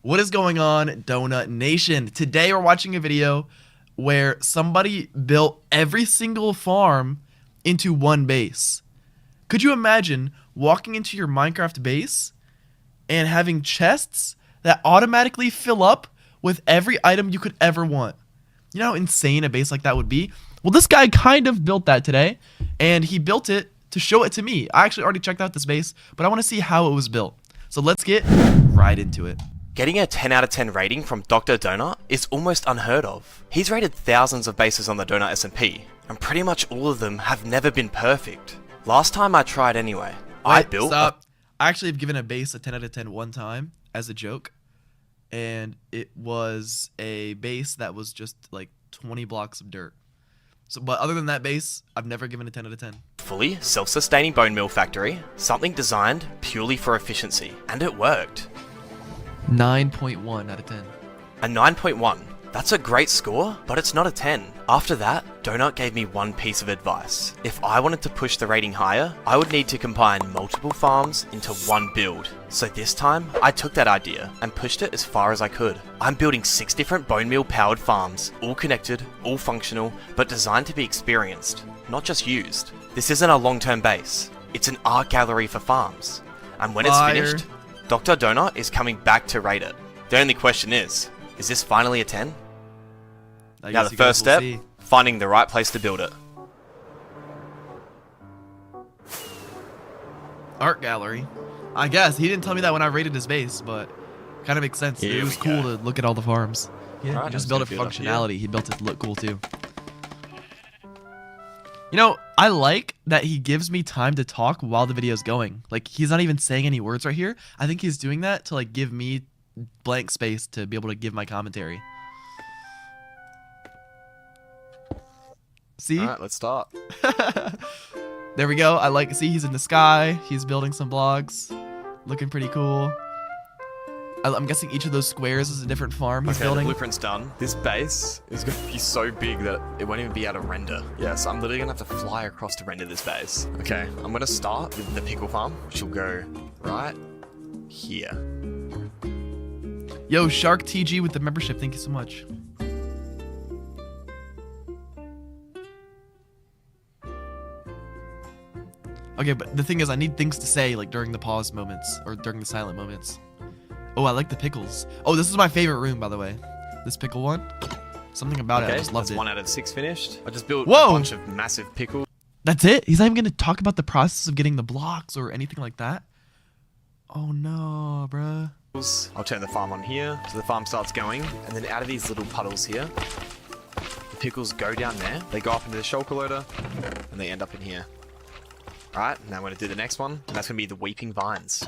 What is going on, Donut Nation? Today we're watching a video where somebody built every single farm into one base. Could you imagine walking into your Minecraft base and having chests that automatically fill up with every item you could ever want? You know how insane a base like that would be? Well, this guy kind of built that today, and he built it to show it to me. I actually already checked out this base, but I want to see how it was built. So let's get right into it. Getting a 10 out of 10 rating from Dr. Donut is almost unheard of. He's rated thousands of bases on the Donut SMP, and pretty much all of them have never been perfect. Last time I tried anyway, I built I actually have given a base a 10 out of 10 one time as a joke, and it was a base that was just like 20 blocks of dirt. So, but other than that base, I've never given a 10 out of 10. fully self-sustaining bone meal factory, something designed purely for efficiency, and it worked. 9.1 out of 10. A 9.1. That's a great score, but it's not a 10. After that, Donut gave me one piece of advice. If I wanted to push the rating higher, I would need to combine multiple farms into one build. So this time, I took that idea and pushed it as far as I could. I'm building 6 different bone meal powered farms, all connected, all functional, but designed to be experienced, not just used. This isn't a long-term base. It's an art gallery for farms. And when it's finished, Dr. Donut is coming back to rate it. The only question is this finally a 10? Now the first step, finding the right place to build it. Art gallery. I guess he didn't tell me that when I rated his base, but kind of makes sense. Here It was we cool go. to look at all the farms. Yeah, Right, he just I'm built just it for gonna build up functionality. He built it to look cool too. You know, I like that he gives me time to talk while the video's going. Like, he's not even saying any words right here. I think he's doing that to like give me blank space to be able to give my commentary. See? Alright, let's start. There we go. See, he's in the sky. He's building some blocks. Looking pretty cool. I'm guessing each of those squares is a different farm he's Okay, building. the blueprint's done. This base is going to be so big that it won't even be able to render. Yeah, so I'm literally going to have to fly across to render this base. Okay, I'm going to start with the pickle farm, which will go right here. Yo, Shark TG with the membership. Thank you so much. Okay, but the thing is, I need things to say like during the pause moments or during the silent moments. Oh, I like the pickles. Oh, this is my favorite room, by the way. This pickle one. Something about it, I just loved that's it. 1 out of 6 finished. I just built Whoa! a bunch of massive pickles. That's it? He's not even going to talk about the process of getting the blocks or anything like that? Oh no, bruh. I'll turn the farm on here, so the farm starts going, and then out of these little puddles here, the pickles go down there, they go up into the shulker loader, and they end up in here. Alright, now I'm going to do the next one, and that's going to be the weeping vines.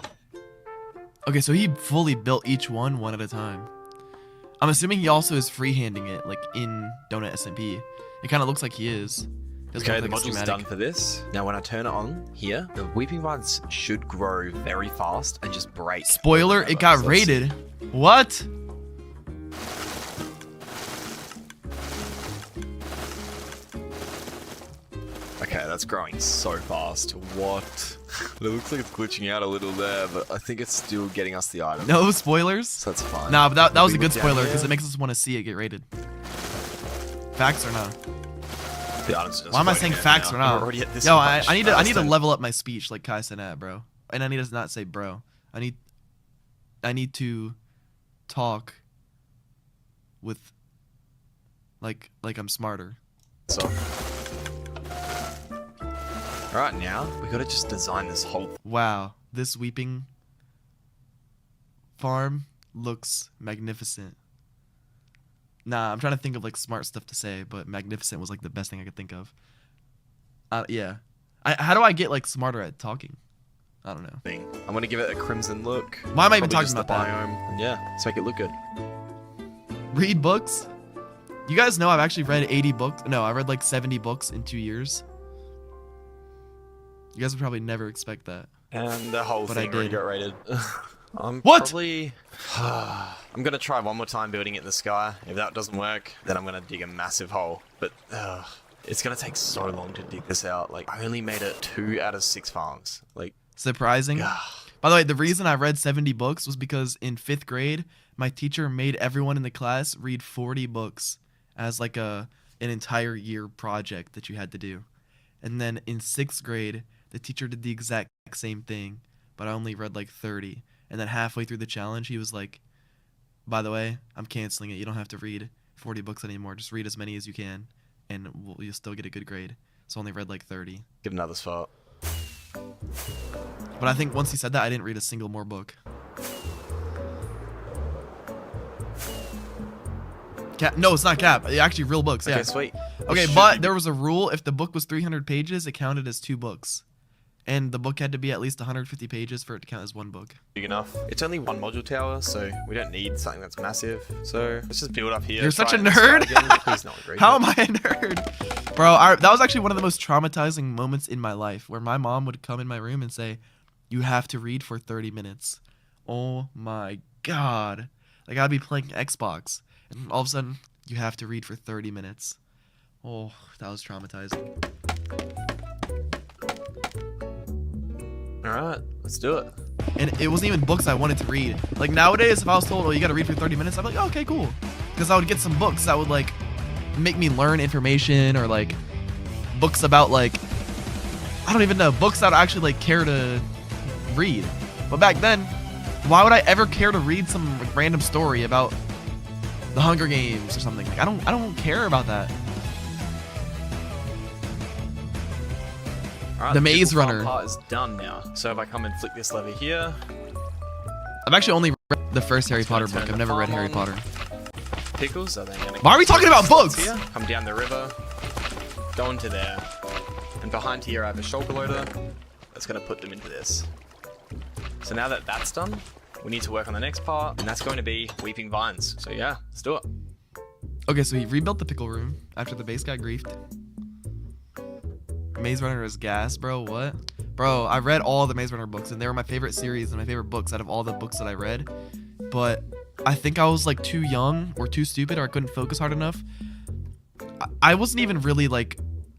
Okay, so he fully built each one at a time. I'm assuming he also is freehanding it, like in Donut SMP. It kind of looks like he is. Doesn't Okay, look the like a module's schematic. done for this. Now when I turn it on here, the weeping vines should grow very fast and just break. Spoiler, it got So let's rated. What? Okay, that's growing so fast. What? It looks like it's glitching out a little there, but I think it's still getting us the item. No spoilers? So that's fine. Nah, but that was a We good look down spoiler because here. it makes us want to see it get rated. Facts or not? The items are just Why am I floating saying out facts now. or not? We're already at this Yo, much. I need to level up my speech like Kai Cenat, bro. And I need to not say bro. I need to talk with like I'm smarter. So. Alright, now we gotta just design this whole. Wow, this weeping farm looks magnificent. Nah, I'm trying to think of like smart stuff to say, but magnificent was like the best thing I could think of. Yeah. How do I get like smarter at talking? I don't know. thing. I'm gonna give it a crimson look. Why am I even Probably talking just about the that? biome. And yeah, let's make it look good. Read books? You guys know I've actually read 80 books. No, I read like 70 books in 2 years. You guys would probably never expect that. And the whole But thing I already did. got rated. I'm What? probably... I'm gonna try one more time building it in the sky. If that doesn't work, then I'm gonna dig a massive hole. But it's gonna take so long to dig this out. Like, I only made it 2 out of 6 farms. Like, Surprising. By the way, the reason I read 70 books was because in 5th grade, my teacher made everyone in the class read 40 books as like an entire year project that you had to do. And then in 6th grade, the teacher did the exact same thing, but I only read like 30. And then halfway through the challenge, he was like, by the way, I'm canceling it. You don't have to read 40 books anymore. Just read as many as you can, and you'll still get a good grade. So I only read like 30. Get another spot. But I think once he said that, I didn't read a single more book. No, it's not cap. Actually, real books. Yeah. Okay, sweet. Okay, but there was a rule. If the book was 300 pages, it counted as 2 books. And the book had to be at least 150 pages for it to count as 1 book. Big enough. It's only 1 module tower, so we don't need something that's massive. So let's just build up here. You're such a nerd. Please not agree. How am I a nerd? Bro, that was actually one of the most traumatizing moments in my life, where my mom would come in my room and say, you have to read for 30 minutes. Oh my God. Like, I'd be playing Xbox, and all of a sudden, you have to read for 30 minutes. Oh, that was traumatizing. Alright, let's do it. And it wasn't even books I wanted to read. Like, nowadays, if I was told, oh, you gotta read for 30 minutes, I'd be like, oh, okay, cool. Because I would get some books that would, like, make me learn information, or, like, books about, like, I don't even know, books that I would actually, like, care to read. But back then, why would I ever care to read some like, random story about the Hunger Games or something? Like, I don't care about that. Alright, The Maze Runner part is done now. So if I come and flick this lever here, I've actually only read the first Harry Potter book. I've never read Harry Potter. Pickles are then gonna Why are we talking about books? Here, come down the river, go into there, and behind here I have a shulker loader that's gonna put them into this. So now that that's done, we need to work on the next part, and that's going to be Weeping Vines. So yeah, let's do it. Okay, so he rebuilt the pickle room after the base got griefed. Maze Runner is gas, bro. What? Bro, I read all the Maze Runner books, and they were my favorite series and my favorite books out of all the books that I read. But I think I was like too young or too stupid, or I couldn't focus hard enough. I wasn't even really like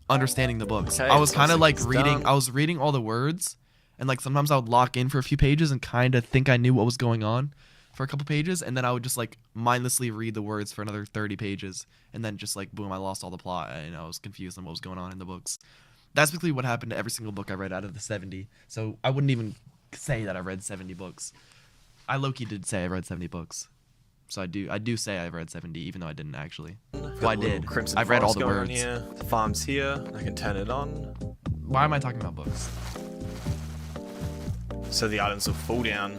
understanding the books. Okay, I was kind of like it's reading. done. I was reading all the words, and like sometimes I would lock in for a few pages and kind of think I knew what was going on for a couple pages, and then I would just like mindlessly read the words for another 30 pages, and then just like boom, I lost all the plot, and I was confused on what was going on in the books. That's basically what happened to every single book I read out of the 70. So I wouldn't even say that I read 70 books. I low-key did say I read 70 books. So I do say I read 70, even though I didn't actually. Well, I did. I've read all the words. Here. The farm's here. I can turn it on. Why am I talking about books? So the items will fall down.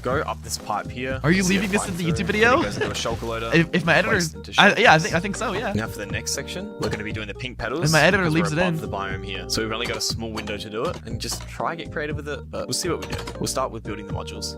Go up this pipe here. Are you See it leaving this flying in the through, YouTube video? then it goes into a shulker loader, If my editor, placed into yeah, shelves. I think so, yeah. Now for the next section, we're going to be doing the pink petals. And my editor because leaves we're it in. above the biome here. So we've only got a small window to do it, and just try and get creative with it, but we'll see what we do. We'll start with building the modules.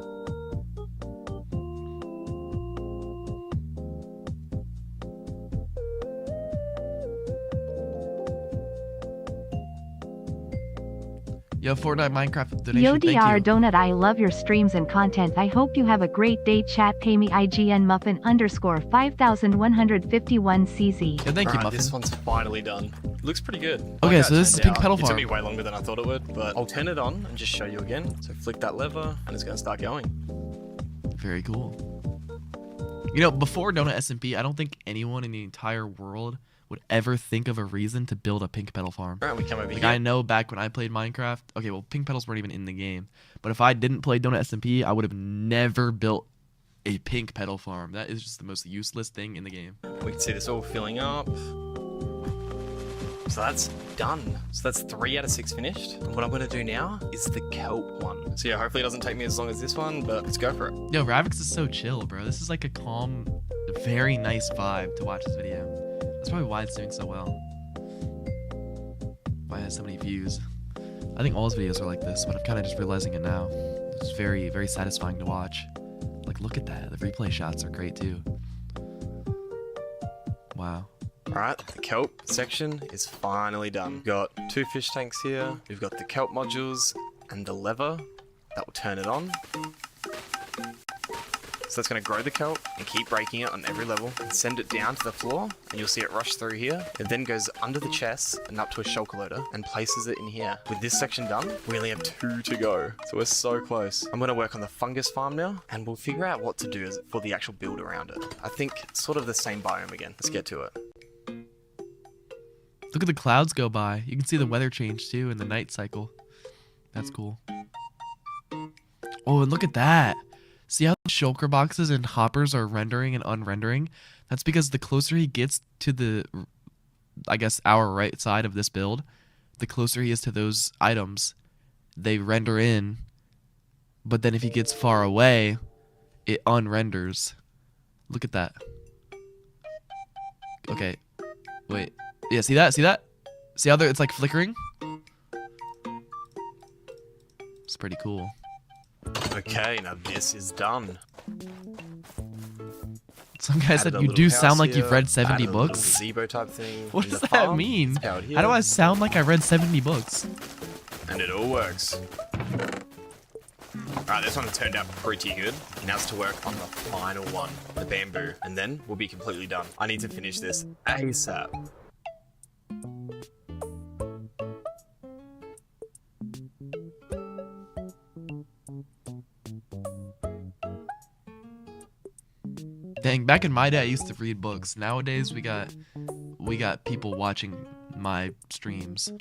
Yo, Fortnite Minecraft donation. Yo Thank DR you. Donut, I love your streams and content. I hope you have a great day. Chat, pay me IGN Muffin _ 5151 CZ. Yeah, thank you, Alright, Muffin. this one's finally done. It looks pretty good. Okay, Like so how it this is turned Pink out. Petal It took Farm. me way longer than I thought it would, but I'll turn it on and just show you again. So flick that lever, and it's going to start going. Very cool. You know, before Donut SMP, I don't think anyone in the entire world would ever think of a reason to build a pink petal farm. Alright, we come over Like, here. I know back when I played Minecraft, okay, well, pink petals weren't even in the game. But if I didn't play Donut SMP, I would have never built a pink petal farm. That is just the most useless thing in the game. We can see this all filling up. So that's done. So that's 3 out of 6 finished. And what I'm going to do now is the kelp one. So yeah, hopefully it doesn't take me as long as this one, but let's go for it. Yo, Ravix is so chill, bro. This is like a calm, very nice vibe to watch this video. That's probably why it's doing so well. Why it has so many views. I think all his videos are like this, but I'm kind of just realizing it now. It's very, very satisfying to watch. Like, look at that. The replay shots are great, too. Wow. Alright, the kelp section is finally done. We've got 2 fish tanks here. We've got the kelp modules and the lever that will turn it on. So that's going to grow the kelp and keep breaking it on every level and send it down to the floor, and you'll see it rush through here. It then goes under the chest and up to a shulker loader and places it in here. With this section done, we only have 2 to go. So we're so close. I'm going to work on the fungus farm now, and we'll figure out what to do for the actual build around it. I think it's sort of the same biome again. Let's get to it. Look at the clouds go by. You can see the weather change too in the night cycle. That's cool. Oh, and look at that. See how the shulker boxes and hoppers are rendering and unrendering? That's because the closer he gets to the, I guess, our right side of this build, the closer he is to those items, they render in. But then if he gets far away, it unrenders. Look at that. Okay. Wait. Yeah, see that? See that? See how it's like flickering? It's pretty cool. Okay, now this is done. Some guy said you do sound like you've read 70 books. Gazebo type thing. What does that mean? How do I sound like I read 70 books? And it all works. Alright, this one turned out pretty good. Now it's to work on the final one, the bamboo. And then we'll be completely done. I need to finish this ASAP. Dang, back in my day I used to read books. Nowadays we got people watching my streams.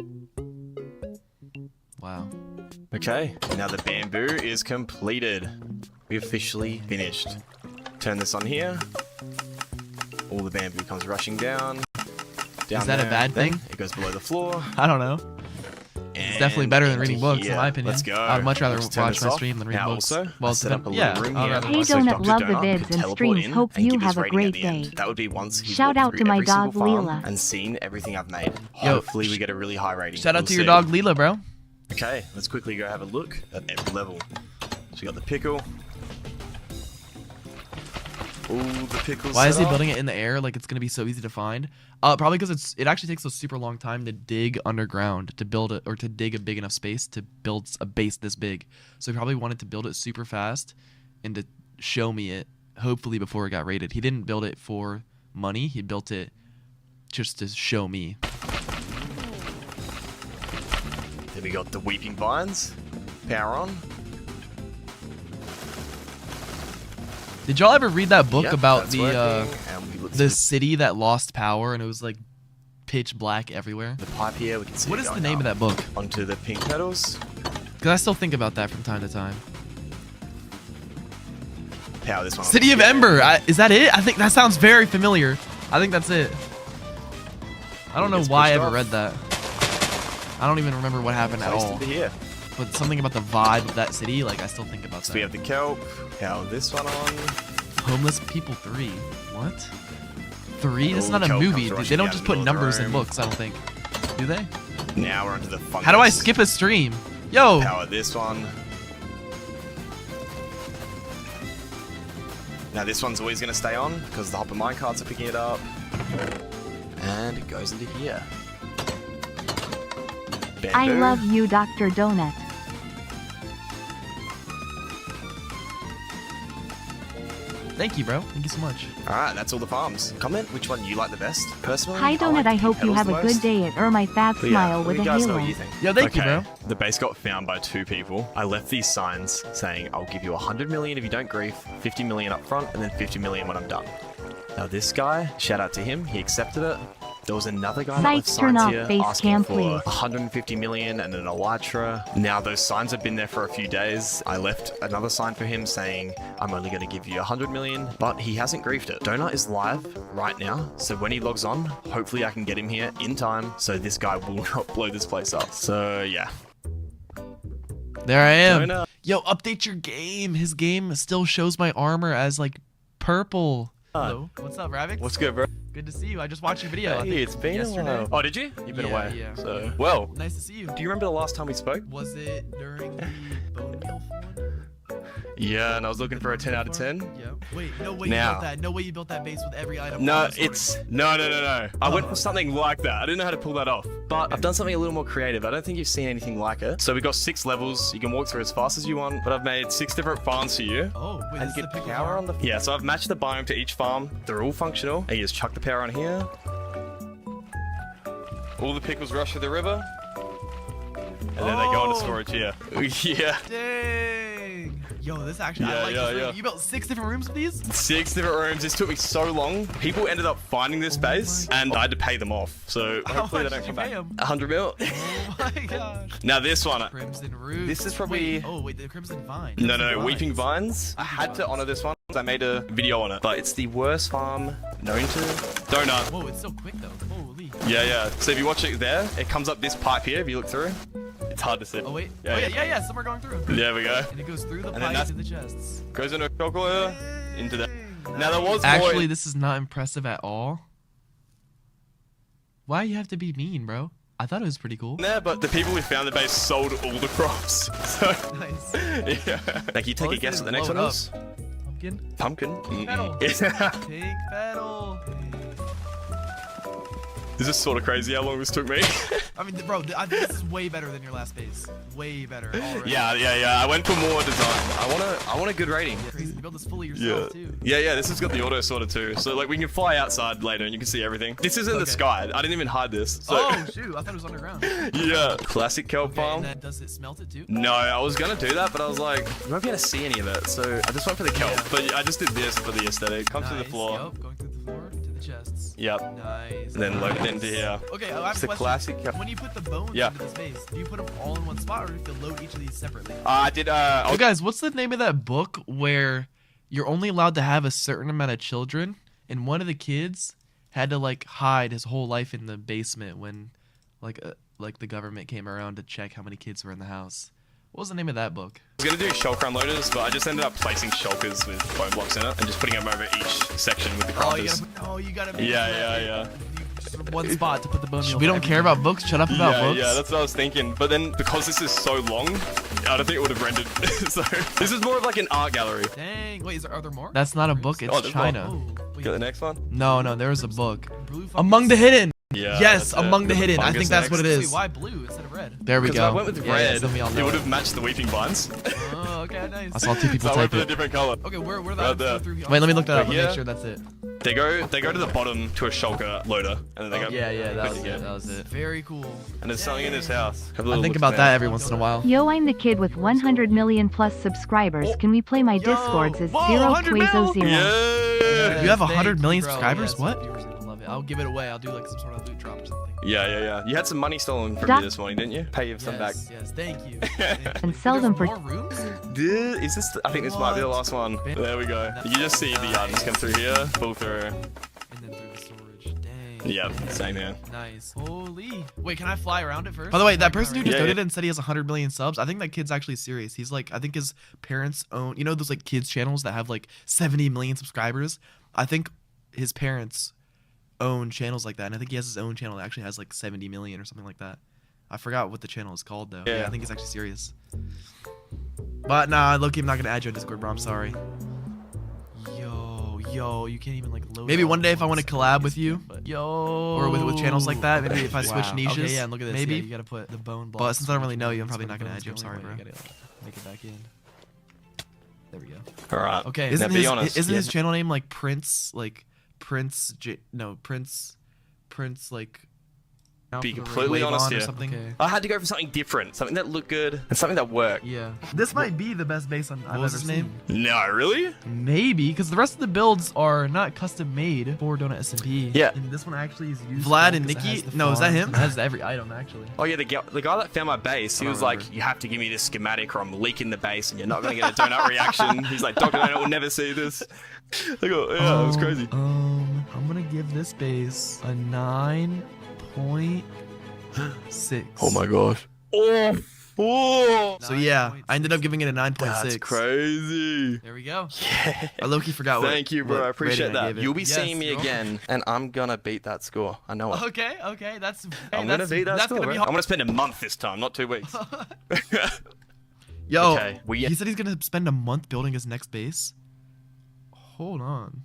Wow. Okay, now the bamboo is completed. We officially finished. Turn this on here. All the bamboo comes rushing down. Is that a bad thing? It goes below the floor. I don't know. It's definitely better than reading books, in my opinion. Let's go. I'd much rather watch my stream than read books. Also, Well, set up a yeah, little room I'd here. rather Hey watch So Donut, Dr. love the Donut vids could and teleport streams. in Hope and you give his have a rating at great the end. day. That would be once he's Shout walked out through to my every dog, single farm Leela. and seen everything I've made. Yo, Hopefully we get a really high rating. Shout out We'll to your see. dog Leela, bro. Okay, let's quickly go have a look at every level. So we got the pickle. Ooh, the pickle's Why is set he up. building it in the air like it's gonna be so easy to find? Probably because it actually takes a super long time to dig underground to build it, or to dig a big enough space to build a base this big. So he probably wanted to build it super fast and to show me it, hopefully before it got raided. He didn't build it for money. He built it just to show me. Then we got the weeping vines. Power on. Did y'all ever read that book Yep, about that's the working, and we look the through city that lost power and it was like pitch black everywhere? the pipe here. We can see What it is the going name of up that book? onto the pink petals. Because I still think about that from time to time. Power this one. on City of again. Ember. Is that it? I think that sounds very familiar. I think that's it. I don't know Gets why I pushed ever off. read that. I don't even remember what happened at Placed all. into here. But something about the vibe of that city, like I still think about So that. we have the kelp. Power this one on. Homeless People 3. What? 3? This is Oh, not a kelp movie. comes They rushing don't down just the put middle of the numbers in room. books, I don't think. Do they? Now we're onto the fungus. How do I skip a stream? Yo! Power this one. Now this one's always going to stay on because the hopper minecarts are picking it up. And it goes into here. I Bamboo. love you, Dr. Donut. Thank you, bro. Thank you so much. Alright, that's all the farms. Comment which one you like the best. Personally, Hi like Donut, the I pink hope you petals have the a good most. day at my fab But yeah, smile let with me a guys know what halo. you think. Yo, thank you, Okay, bro. the base got found by 2 people. I left these signs saying, I'll give you 100 million if you don't grief, 50 million up front, and then 50 million when I'm done. Now this guy, shout out to him, he accepted it. There was another guy that left Sites, turn signs off here face asking cam, for please. 150 million and an elytra. Now those signs have been there for a few days. I left another sign for him saying, I'm only going to give you 100 million, but he hasn't griefed it. Donut is live right now, so when he logs on, hopefully I can get him here in time so this guy will not blow this place up. So yeah. There I am. Donut. Yo, update your game. His game still shows my armor as like purple. Hello. What's up, Ravix? What's good, bro? Good to see you. I just watched your video. I Hey, think it's been a yesterday. while. Oh, did you? You've been Yeah, away. yeah. So, well, Nice to see you. do you remember the last time we spoke? Was it during the bone meal one? Yeah, and I was looking for a 10 out of 10. Yeah. Wait, no way Now- you built that. No way you built that base with every item. No, on the sword. it's no. I went for something like that. I didn't know how to pull that off, but I've done something a little more creative. I don't think you've seen anything like it. So we've got 6 levels. You can walk through as fast as you want, but I've made 6 different farms for you. Oh, wait, And this is the get pickle power farm? on the. Yeah, so I've matched the biome to each farm. They're all functional. And you just chuck the power on here. All the pickles rush through the river. And then they go into Oh. storage here. Yeah. Dang. Yo, this actually, Yeah, I like yeah, this room. yeah. You built 6 different rooms with these? 6 different rooms. This took me so long. People ended up finding this base, and I had to pay them off. So How hopefully much they did don't you come pay back. 'em? 100 mil. Oh my gosh. Now this one. Crimson Roots. This is probably- Wait, oh, wait, the Crimson Vine. No, Crimson Weeping Vines. Vines. I had to honor this one. I made a video on it, but it's the worst farm known to Donut. Whoa, it's so quick though. Holy. Yeah. So if you watch it there, it comes up this pipe here. If you look through, it's hard to see. Oh, wait. Yeah, oh, yeah. yeah, some are going through. There we go. And it goes through the And then pipes that's- in the chests. Goes into a chocolate into the. Dang, Now there was nice. more. This is not impressive at all. Why you have to be mean, bro? I thought it was pretty cool. There, but the people who found the base sold all the crops. So Nice. yeah. Like you take Oh, a this guess is what the next one blown is? Pumpkin. Pumpkin. Petal. Yeah. Pink petal. This is sort of crazy how long this took me. I mean, bro, I think this is way better than your last base. Way better already. Yeah. I went for more design. I want a good rating. Yeah, crazy. You built this fully yourself too. Yeah. This has got the auto sorter too. So like we can fly outside later and you can see everything. This is in the Okay. sky. I didn't even hide this. So Oh shoot! I thought it was underground. yeah. Classic kelp Okay, farm. and then does it smelt it too? No, I was gonna do that, but I was like, you won't be able to see any of it. So I just went for the kelp. Yeah. But I just did this for the aesthetic. Come through the Nice. floor. Yup, going through the floor to the chests. Yep. Nice. And then load it nice. into here. Okay, I have It's a a question. classic. Yep. When you put the bones Yeah. into this base, do you put them all in one spot, or do you have to load each of these separately? I did. Oh, guys, what's the name of that book where you're only allowed to have a certain amount of children, and one of the kids had to like hide his whole life in the basement when, like the government came around to check how many kids were in the house? What was the name of that book? I was gonna do shulker unloaders, but I just ended up placing shulkers with bone blocks in it and just putting them over each section with the crafters. You gotta. Make Yeah. Just one spot to put the bone meal. We don't care about books. Shut up about books. Yeah, that's what I was thinking. But then because this is so long, I don't think it would have rendered. So this is more of like an art gallery. Dang. Wait, are there more? That's not a book. It's Oh, there's China. more. Got the next one? No, there was a book. Blue Among the Hidden. Yeah. Yes, that's it. Among the Got Hidden. I fungus think that's what it next. is. Wait, why blue instead of red? There we Because go. I went with Yeah, red, then we all it know would it. have matched the weeping vines. Oh, okay, nice. I saw two people So I type went for a it. different color. Okay, where the Right items there. go through here? Wait, let me look that up. Right Let me make here. sure that's it. They go to the bottom to a shulker loader, and then they go. Yeah, that was Yeah. it. That was it. Very cool. And there's something in this house. Have a I little think look about there. that every once in a while. Yo, I'm the kid with 100 million plus subscribers. Can we play my Discords as Whoa, 0 100 mil? Quazo 0? Yeah. You have Thank 100 million bro. subscribers? Yes, What? the viewers are gonna love it. I'll give it away. I'll do like some sort of loot drop or something. Yeah. You had some money stolen from Duck. me this morning, didn't you? Pay you some back. Yes, thank you. Thank you. And sell There's them for more rooms? Dude, is this? I think this might be the last one. There we go. You just see the items come through here, pull through. And then through the storage. Dang. Yep, same here. Nice. Holy. Wait, can I fly around it first? By the way, Can I that fly person who around just Yeah, donated yeah. and said he has 100 million subs, I think that kid's actually serious. He's like, I think his parents own, you know, those like kids channels that have like 70 million subscribers. I think his parents own channels like that, and I think he has his own channel that actually has like 70 million or something like that. I forgot what the channel is called though. Yeah. I think he's actually serious. But nah, Loki, I'm not gonna add you on Discord, bro. I'm sorry. Yo, you can't even like load. Maybe all one at day if I want once. to collab with you, Yo. or with channels like that, maybe if I switch Wow. niches. Okay, yeah, and look at this. Maybe. Yeah, you gotta put the bone blocks. But since I don't really switch know you, I'm bones, probably put not the gonna bones add you. I'm going sorry, away. bro. You gotta make it back in. There we go. All right. Okay. Isn't Now, be his honest, isn't yeah. his channel name like Prince like Be Alpha completely Wave honest On or here. something? Okay. I had to go for something different, something that looked good, and something that worked. Yeah. This might be the best base I've ever was his seen. name? No, really? Maybe because the rest of the builds are not custom made for Donut SMP. Yeah. And this one actually is used. Vlad for- and 'cause it Nikki? has the No, is that farms him? and It has every item actually. Oh yeah, the guy that found my base, he I was don't like, remember. "You have to give me this schematic, or I'm leaking the base, and you're not gonna get a donut reaction." He's like, "Dr. Donut will never see this." I go, "Yeah, it was crazy." I'm gonna give this base a 9.6. Oh my gosh. Oh. So yeah, I ended up giving it a 9.6. That's crazy. There we go. I low-key forgot what. Thank you, bro. what I appreciate rating I that. gave it. You'll be Yes, seeing me you're again, and I'm gonna beat that score. I know it. Okay. That's. I'm gonna beat that That's score. gonna be bro. I'm hard. gonna spend a month this time, not 2 weeks. Yo, Okay, he said he's gonna spend a month building his next base. Hold on.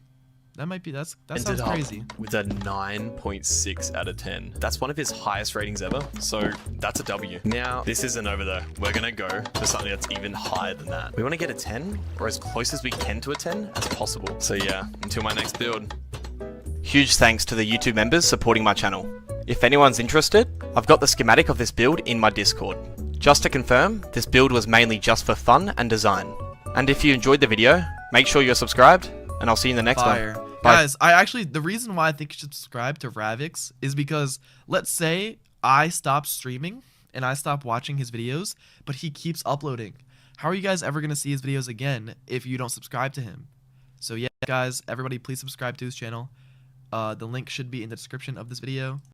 That might be, that sounds ended up crazy. with a 9.6 out of 10. That's one of his highest ratings ever, so that's a W. Now, this isn't over though. We're gonna go for something that's even higher than that. We wanna get a 10, or as close as we can to a 10 as possible. So yeah, until my next build. Huge thanks to the YouTube members supporting my channel. If anyone's interested, I've got the schematic of this build in my Discord. Just to confirm, this build was mainly just for fun and design. And if you enjoyed the video, make sure you're subscribed, and I'll see you in the next Fire. one. Bye. Guys, the reason why I think you should subscribe to Ravix is because, let's say I stop streaming and I stop watching his videos, but he keeps uploading. How are you guys ever going to see his videos again if you don't subscribe to him? So yeah, guys, everybody please subscribe to his channel. The link should be in the description of this video.